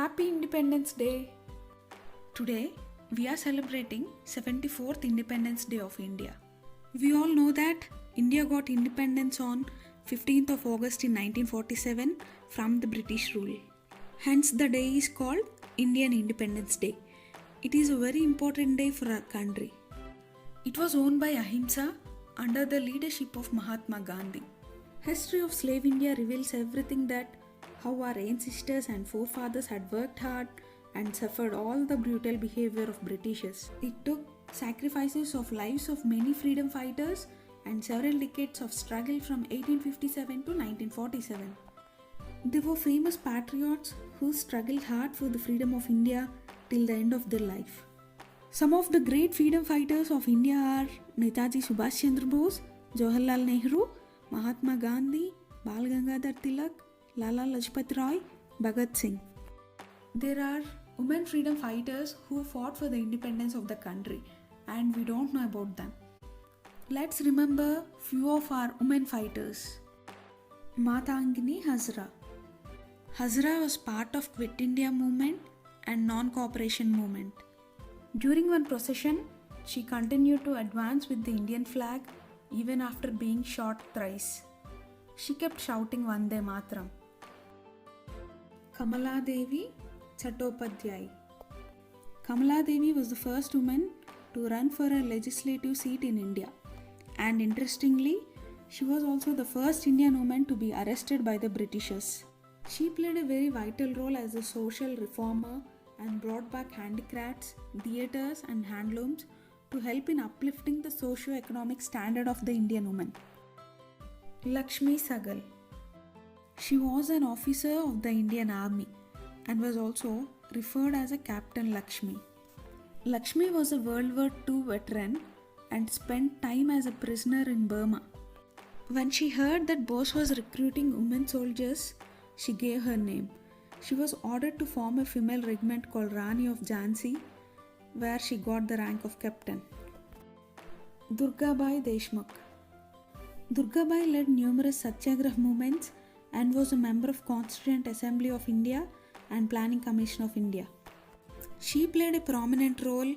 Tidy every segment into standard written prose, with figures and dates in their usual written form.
Happy Independence Day! Today we are celebrating 74th Independence Day of India. We all know that India got independence on 15th of August in 1947 from the British rule. Hence the day is called Indian Independence Day. It is a very important day for our country. It was won by Ahimsa under the leadership of Mahatma Gandhi. History of slave India reveals everything that how our ancestors and forefathers had worked hard and suffered all the brutal behavior of Britishers. It took sacrifices of lives of many freedom fighters and several decades of struggle from 1857 to 1947. They were famous patriots who struggled hard for the freedom of India till the end of their life. Some of the great freedom fighters of India are Netaji Subhash Chandra Bose, Jawaharlal Nehru, Mahatma Gandhi, Bal Gangadhar Tilak, Lala Lajpat Rai, Bhagat Singh. There are women freedom fighters who fought for the independence of the country and we don't know about them. Let's remember few of our women fighters. Matangini Hazra. Hazra was part of Quit India movement and non-cooperation movement. During one procession, she continued to advance with the Indian flag even after being shot thrice. She kept shouting Vande Mataram. Kamala Devi Chattopadhyay. Kamala Devi was the first woman to run for a legislative seat in India. And interestingly, she was also the first Indian woman to be arrested by the Britishers. She played a very vital role as a social reformer and brought back handicrafts, theatres and handlooms to help in uplifting the socio-economic standard of the Indian woman. Lakshmi Sahgal. She was an officer of the Indian Army and was also referred as a Captain Lakshmi. Lakshmi was a World War II veteran and spent time as a prisoner in Burma. When she heard that Bose was recruiting women soldiers, she gave her name. She was ordered to form a female regiment called Rani of Jhansi, where she got the rank of captain. Durgabai Deshmukh. Durgabai led numerous Satyagrah movements and was a member of Constituent Assembly of India and Planning Commission of India. She played a prominent role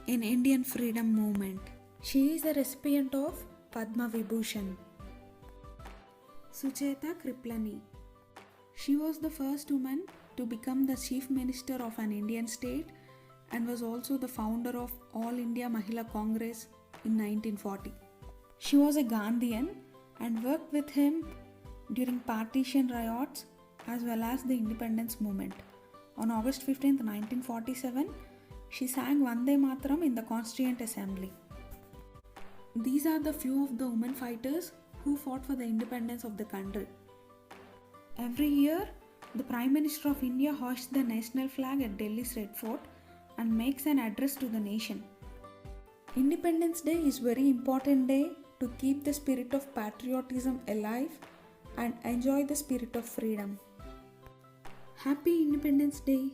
in Indian freedom movement. She is the recipient of Padma Vibhushan. Sucheta Kriplani. She was the first woman to become the Chief Minister of an Indian state and was also the founder of All India Mahila Congress in 1940. She was a Gandhian and worked with him during partition riots as well as the independence movement. On August 15, 1947, she sang Vande Mataram in the Constituent Assembly. These are the few of the women fighters who fought for the independence of the country. Every year, the Prime Minister of India hoists the national flag at Delhi's Red Fort and makes an address to the nation. Independence Day is a very important day to keep the spirit of patriotism alive and enjoy the spirit of freedom. Happy Independence Day!